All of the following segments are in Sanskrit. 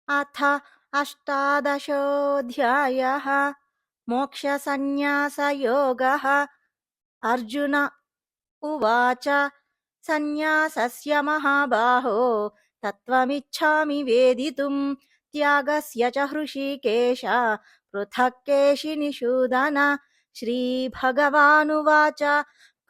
अथ अष्टादशोऽध्यायः। मोक्षसंन्यासयोगः। अर्जुन उवाच सन्न्यासस्य महाबाहो तत्त्वमिच्छामि वेदितुम्, त्यागस्य च हृषीकेश पृथक् केशिनिषूदन। श्रीभगवानुवाच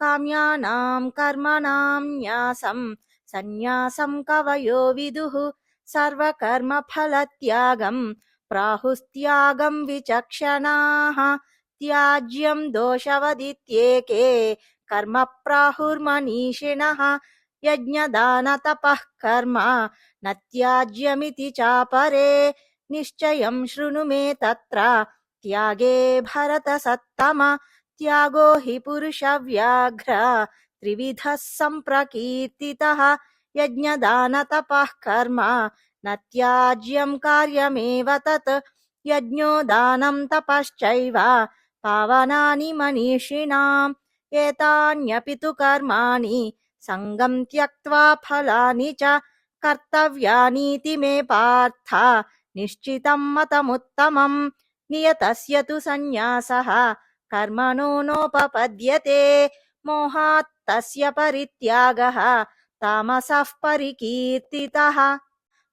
काम्यानां कर्मणां न्यासं सन्न्यासं कवयो विदुः, सर्वकर्मफलत्यागं प्राहुस्त्यागं विचक्षणाः। त्याज्यं दोषवदित्येके कर्म प्राहुर्मनीषिणः, यज्ञदानतपः कर्म न त्याज्यमिति चापरे। निश्चयं शृणु मे तत्र त्यागे भरतसत्तम, त्यागो हि पुरुषव्याघ्र त्रिविधः सम्प्रकीर्तितः। यज्ञदानतपः कर्म न त्याज्यं कार्यमेव तत्, यज्ञो दानं तपश्चैव पावनानि मनीषिणाम्। एतान्यपि तु कर्माणि सङ्गं त्यक्त्वा फलानि च कर्तव्यानीति मे पार्थ निश्चितं मतमुत्तमम्। नियतस्य तु सन्न्यासः कर्मणो नोपपद्यते, मोहात् तस्य परित्यागः तामसः परिकीर्तितः।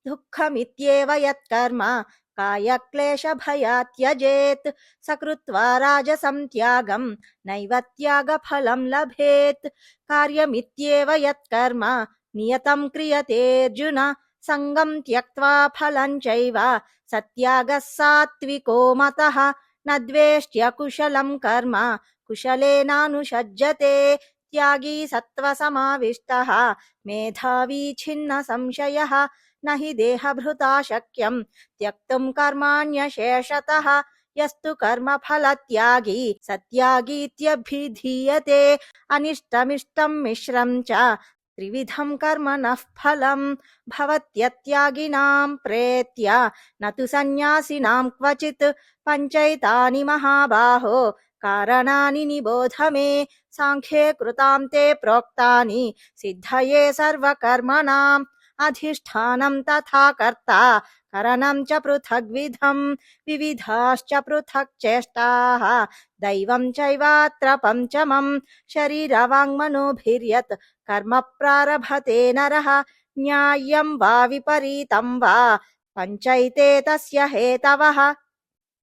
दुःखमित्येव यत्कर्म कायक्लेशभयात् त्यजेत्, स कृत्वा राजसं त्यागं नैव त्यागफलं लभेत्। कार्यमित्येव यत्कर्म नियतं क्रियतेऽर्जुन, सङ्गं त्यक्त्वा फलं चैव सत्यागः सात्विको मतः। न द्वेष्ट्यकुशलं कर्म कुशलेनानुषज्यते, त्यागी सत्त्वसमाविष्टः मेधावी छिन्न संशयः। न हि देहभृता शक्यं त्यक्तुं कर्माण्यशेषतः, यस्तु कर्मफलत्यागी सत्यागीत्यभिधीयते। अनिष्टमिष्टं मिश्रं च त्रिविधं कर्मणः फलं, भवत्यत्यागिनां प्रेत्य न तु सन्न्यासिनां क्वचित्। पञ्चैतानि महाबाहो कारणानि निबोध मे, साङ्ख्ये कृतां ते प्रोक्तानि सिद्धये सर्वकर्मणाम्। अधिष्ठानं तथा कर्ता करणं च पृथग्विधं, विविधाश्च पृथक् चेष्टाः दैवं चैवात्र पञ्चमम्। शरीरवाङ्मनोभिर्यत् कर्म प्रारभते नरः, न्याय्यं वा विपरीतं वा पञ्चैते तस्य हेतवः।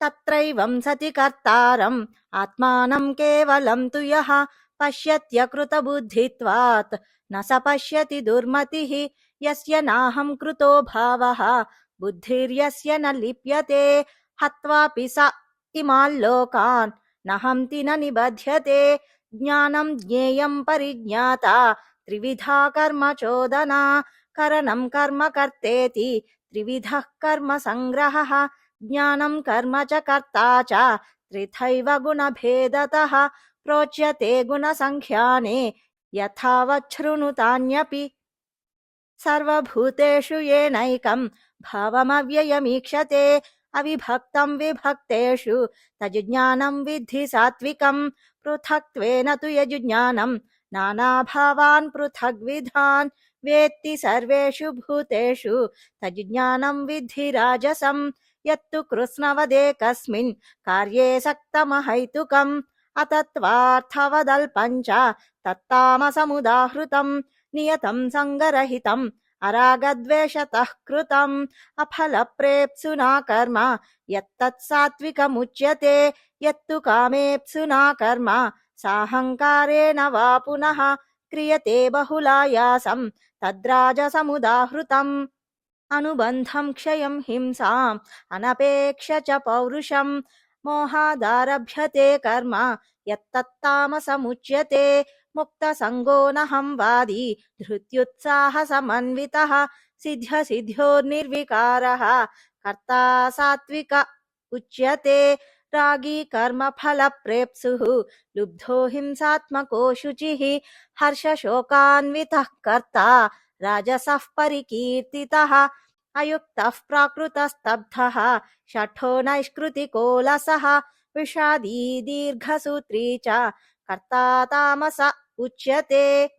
तत्रैवं सति कर्तारम् आत्मानं केवलं तु यः पश्यत्यकृतबुद्धित्वात् न स पश्यति दुर्मतिः। यस्य नाहं कृतो भावः बुद्धिर्यस्य न लिप्यते, हत्वापि स इमाल्लोकान् न हन्ति न निबध्यते। ज्ञानं ज्ञेयं परिज्ञाता त्रिविधा कर्म चोदना, करणं कर्म कर्तेति त्रिविधः कर्म संग्रहः। ज्ञानं कर्म च कर्ता च त्रिथैव गुणभेदतः, प्रोच्यते गुणसङ्ख्याने यथावच्छृणुतान्यपि। सर्वभूतेषु येनैकं भावमव्ययमीक्षते, अविभक्तं विभक्तेषु तज्ज्ञानं विद्धि सात्विकं। पृथक्त्वेन तु यज्ज्ञानं नानाभावान् पृथग्विधान् वेत्ति सर्वेषु भूतेषु तज्ज्ञानं विद्धि राजसं। यत्तु कृत्स्नवदेकस्मिन् कार्ये सक्तमहैतुकम्, अतत्त्वार्थवदल्पं च तत्तामसमुदाहृतम्। नियतं सङ्गरहितम् अरागद्वेषतः कृतम्, अफलप्रेप्सुना कर्म यत्तत् सात्विकमुच्यते। यत्तु कामेप्सुना कर्म साहङ्कारेण वा पुनः क्रियते बहुलायासं तद्राजसमुदाहृतम्। अनुबन्धं क्षयं हिंसाम् अनपेक्ष च पौरुषं, मोहादारभ्यते कर्म यत्तत्तामसमुच्यते। मुक्तसङ्गो नहं वादी धृत्युत्साहसमन्वितः, सिद्ध्यसिद्ध्योर्निर्विकारः कर्ता सात्विक उच्यते। रागी कर्मफलप्रेप्सुः लुब्धो हिंसात्मको शुचिः, हर्षशोकान्वितः कर्ता राजसः परिकीर्तितः। अयुक्तः प्राकृतस्तब्धः शठो नैष्कृतिकोलसः, विषादी दीर्घसूत्री च कर्ता तामस उच्यते।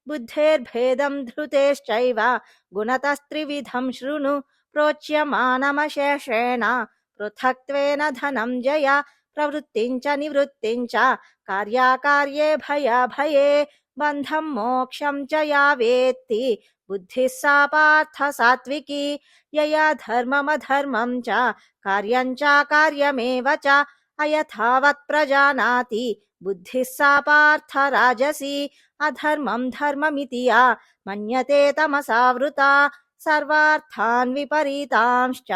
बुद्धेर्भेदं धृतेश्चैव गुणतस्त्रिविधं शृणु, प्रोच्यमानमशेषेण पृथक्त्वेन धनञ्जय प्रवृत्तिञ्च निवृत्तिञ्च कार्याकार्ये भयाभये बन्धं मोक्षं च या वेत्ति बुद्धिः सा पार्थ सात्विकी यया धर्ममधर्मं च कार्यं च कार्यमेव च अयथावत् प्रजानाति बुद्धिः सा पार्थ राजसी अधर्मं धर्ममिति या मन्यते तमसावृता सर्वार्थान् विपरीतांश्च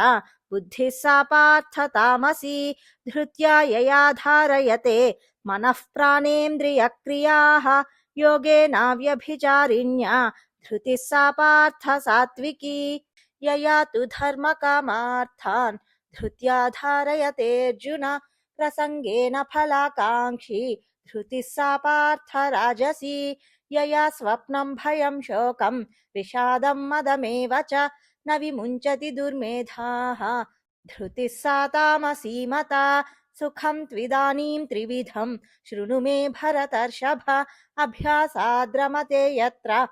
बुद्धिः सा पार्थ तामसी धृत्या यया धारयते मनः प्राणेन्द्रियक्रियाः योगेनाव्यभिचारिण्या धृतिः सा पार्थ सात्विकी यया तु धर्मकामार्थान् धृत्या धारयतेऽर्जुन प्रसङ्गेन फलाकाङ्क्षी धृतिः सा पार्थ राजसी यया स्वप्नं भयं शोकं विषादं मदमेव च न विमुञ्चति दुर्मेधाः धृतिः सा तामसी मता सुखं त्विदानीं त्रिविधं शृणु मे भरतर्षभ अभ्यासाद्रमते यत्र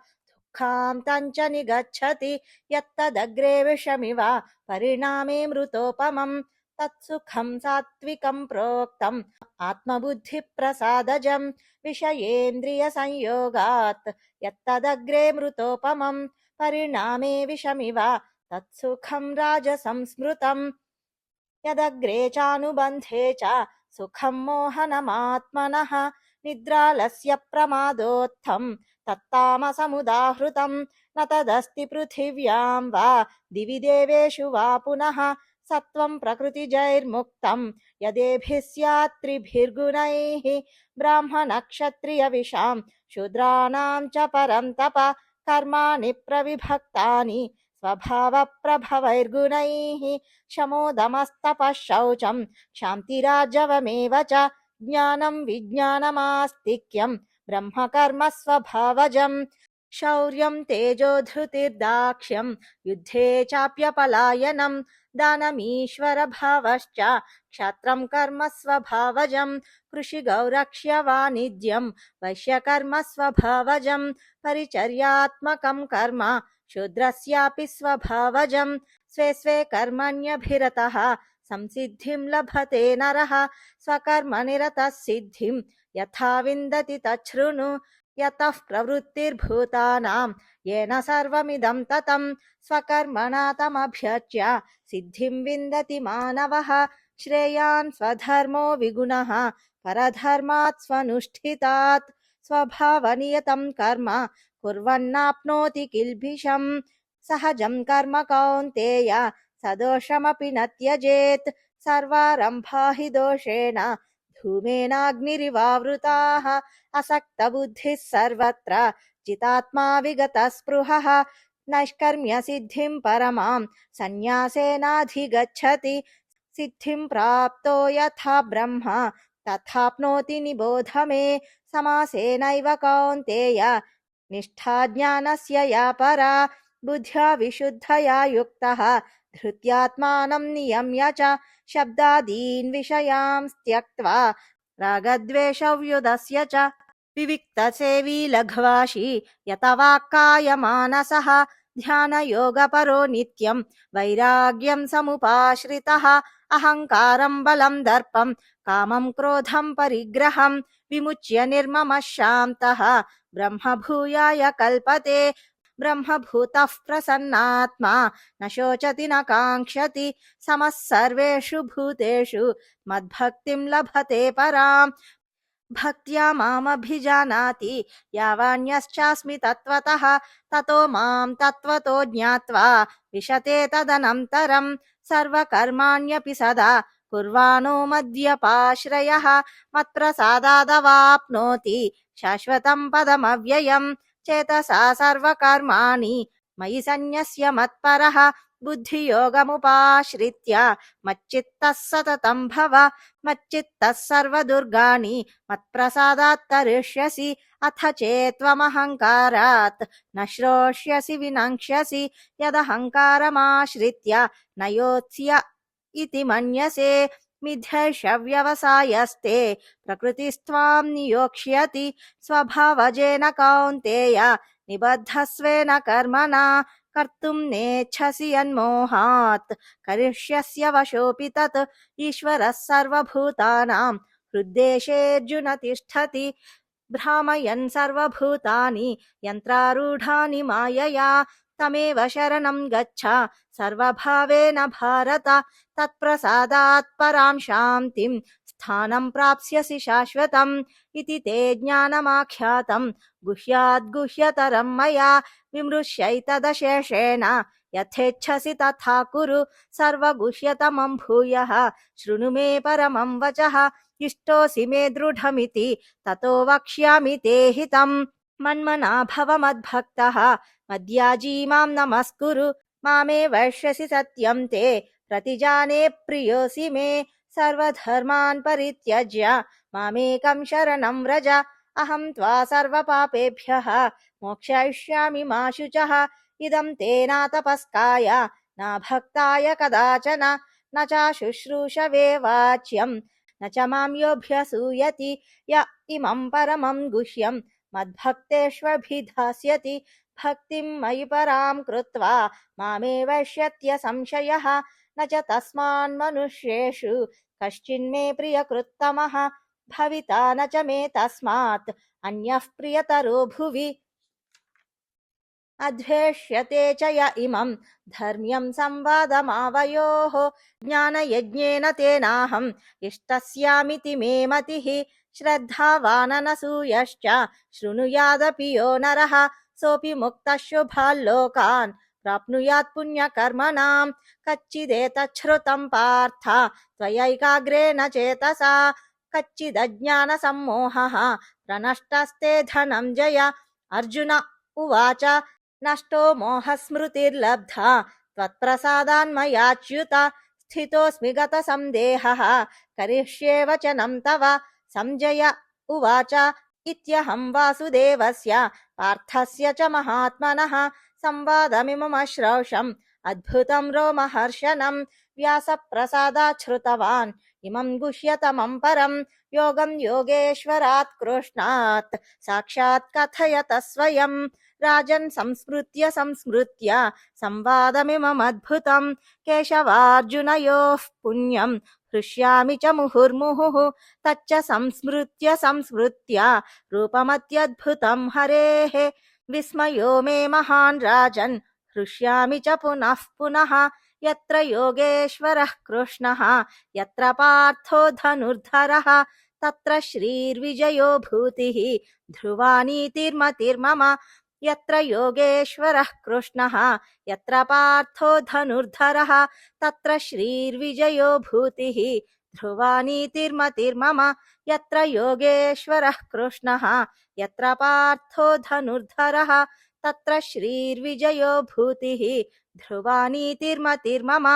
दुःखान्तञ्च निगच्छति यत्तदग्रे विषमिव परिणामे मृतोपमम् तत्सुखं सात्विकं प्रोक्तम् आत्मबुद्धिप्रसादजं विषयेन्द्रियसंयोगात् यत्तदग्रे मृतोपमम् परिणामे विषमिव तत्सुखं राजसं स्मृतम् यदग्रे चानुबन्धे च सुखं मोहनमात्मनः निद्रालस्य प्रमादोत्थं तत्तामसमुदाहृतं न तदस्ति पृथिव्यां वा दिवि देवेषु वा पुनः सत्वं प्रकृतिजैर्मुक्तं यदेभिः स्यात् त्रिभिर्गुणैः ब्राह्मणक्षत्रियविषां शूद्राणां च परं तप कर्माणि प्रविभक्तानि स्वभावप्रभवैर्गुणैः शमोदमस्तपः शौचं क्षान्तिराजवमेव च ज्ञानं विज्ञानमास्तिक्यं ब्रह्मकर्म स्वभावजं शौर्यं तेजो धृतिर्दाक्ष्यं युद्धे चाप्यपलायनं दानमीश्वरभावश्च क्षात्रं कर्म स्वभावजं कृषिगौरक्ष्य वाणिज्यं वैश्यकर्म स्वभावजं परिचर्यात्मकं कर्म शूद्रस्यापि स्वभावजं स्वे स्वे कर्मण्यभिरतः संसिद्धिं लभते नरः स्वकर्मनिरतः सिद्धिं यथा विन्दति तच्छृणु यतः प्रवृत्तिर्भूतानां येन सर्वमिदं ततं स्वकर्मणा तमभ्यर्च्य सिद्धिं विन्दति मानवः श्रेयान् स्वधर्मो विगुणः परधर्मात् स्वनुष्ठितात् स्वभावनियतं कर्म कुर्वन्नाप्नोति किल्बिषम् सहजं कर्म कौन्तेय सदोषमपि न त्यजेत् सर्वारम्भा हि दोषेण धूमेनाग्निरिवावृताः असक्तबुद्धिः सर्वत्र जितात्मा विगतस्पृहः नैष्कर्म्यसिद्धिं परमां सन्न्यासेनाधिगच्छति सिद्धिं प्राप्तो यथा ब्रह्म तथाप्नोति निबोध मे समासेनैव कौन्तेय निष्ठा ज्ञानस्य या परा बुद्ध्या विशुद्धया युक्तः धृत्यात्मानं नियम्य च शब्दादीन् विषयांस् त्यक्त्वा रागद्वेषव्युदस्य च विविक्तसेवी लघ्वाशी यतवाक्कायमानसः ध्यानयोगपरो नित्यं वैराग्यं समुपाश्रितः अहङ्कारं बलं दर्पं कामं क्रोधं परिग्रहं विमुच्य निर्ममः शान्तः ब्रह्मभूयाय कल्पते ब्रह्मभूतः प्रसन्नात्मा न शोचति न काङ्क्षति समः सर्वेषु भूतेषु मद्भक्तिं लभते पराम् भक्त्या मामभिजानाति यावान्यश्चास्मि तत्त्वतः ततो मां तत्त्वतो ज्ञात्वा विशते तदनन्तरं सर्वकर्माण्यपि सदा कुर्वाणो मद्व्यपाश्रयः मत्प्रसादादवाप्नोति शाश्वतं पदमव्ययम् चेतसा सर्वकर्माणि मयि सन्न्यस्य मत्परः बुद्धियोगमुपाश्रित्य मच्चित्तः सततं भव मच्चित्तः सर्वदुर्गाणि मत्प्रसादात् तरिष्यसि अथ चेत्त्वमहङ्कारात् न श्रोष्यसि विनङ्क्ष्यसि यदहङ्कारमाश्रित्य न योत्स्य इति मन्यसे मिथ्यैष व्यवसायस्ते प्रकृतिस्त्वां नियोक्ष्यति स्वभावजेन कौन्तेय निबद्धस्वेन कर्मणा कर्तुं नेच्छसि यन्मोहात् करिष्यस्य वशोऽपि तत् ईश्वरः सर्वभूतानां हृद्देशेऽर्जुन तिष्ठति भ्रामयन् सर्वभूतानि यन्त्रारूढानि मायया तमेव शरणं गच्छ सर्वभावेन भारत तत्प्रसादात् परां शान्तिं स्थानं प्राप्स्यसि शाश्वतम् इति ते ज्ञानमाख्यातं गुह्याद् गुह्यतरं मया विमृश्यैतदशेषेण यथेच्छसि तथा कुरु सर्वगुह्यतमं भूयः शृणु मे परमं वचः इष्टोऽसि मे दृढमिति ततो वक्ष्यामि ते हितम् मन्मना भव मद्भक्तः मद्याजी मां नमस्कुरु मामे वैश्यसि सत्यं ते प्रतिजाने प्रियोऽसि मे सर्वधर्मान् परित्यज्य मामेकं शरणं व्रज अहं त्वा सर्वपापेभ्यः मोक्षयिष्यामि मा शुचः इदं ते न तपस्काय न भक्ताय कदाचन न च शुश्रूषवे वाच्यं न च मां योऽभ्यसूयति य इमं परमं गुह्यं मद्भक्तेष्वभिधास्यति भक्तिं मयि परां कृत्वा मामे वैश्यत्य संशयः न च तस्मान्मनुष्येषु कश्चिन्मे प्रियकृत्तमः भविता न च मे तस्मात् अन्यः प्रियतरो भुवि अद्वेष्यते च य इमं धर्म्यं संवादमावयोः ज्ञानयज्ञेन तेनाहम् इष्टस्यामिति मे मतिः श्रद्धावाननसूयश्च शृणुयादपि यो नरः सोऽपि मुक्तः शुभाल्लोकान् प्राप्नुयात् पुण्यकर्मणां कच्चिदेतच्छ्रुतं पार्थ त्वयैकाग्रेण चेतसा कच्चिदज्ञानसम्मोहः प्रनष्टस्ते धनञ्जय अर्जुन उवाच नष्टो मोहस्मृतिर्लब्धा त्वत्प्रसादान्मयाच्युत स्थितोऽस्मि गतसन्देहः करिष्ये वचनं तव संजय उवाच इत्यहं वासुदेवस्य पार्थस्य च महात्मनः संवादमिममश्रौषम् अद्भुतं रोमहर्षणं व्यासप्रसादात् श्रुतवान् इमं गुह्यतमं परं योगं योगेश्वरात् कृष्णात् साक्षात् कथयत स्वयं राजन् संस्मृत्य संवादमिममद्भुतं केशवार्जुनयोः पुण्यं हृष्यामि च मुहुर्मुहुः तच्च संस्मृत्य रूपमत्यद्भुतं हरेः विस्मयो मे महान् राजन् हृष्यामि च पुनः पुनः यत्र योगेश्वरः कृष्णः यत्र पार्थो धनुर्धरः तत्र श्रीर्विजयो भूतिः ध्रुवा नीतिर्मतिर्मम यत्र योगेश्वरः कृष्णः यत्र पार्थो धनुर्धरः तत्र श्रीर्विजयो भूतिः ध्रुवा नीतिर्मतिर्मम यत्र योगेश्वरः कृष्णः यत्र पार्थो धनुर्धरः तत्र श्रीर्विजयो भूतिः ध्रुवा नीतिर्मतिर्मम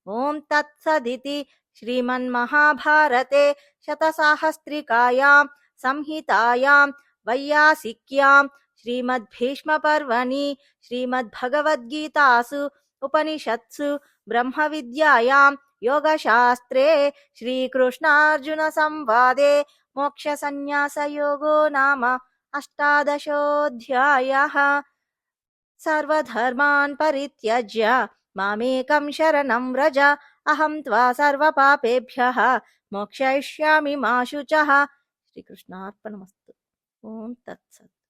ॐ तत्सदिति श्रीमन्महाभारते शतसाहस्रिकायां संहितायां वैयासिक्यां श्रीमद्भीष्मपर्वणि श्रीमद्भगवद्गीतासु उपनिषत्सु ब्रह्मविद्यायां योगशास्त्रे श्रीकृष्णार्जुनसंवादे मोक्षसंन्यासयोगो नाम अष्टादशोऽध्यायः सर्वधर्मान् परित्यज्य मामेकं शरणं व्रज अहं त्वा सर्वपापेभ्यः मोक्षयिष्यामि मा शुचः श्रीकृष्णार्पणमस्तु ॐ तत्सत्।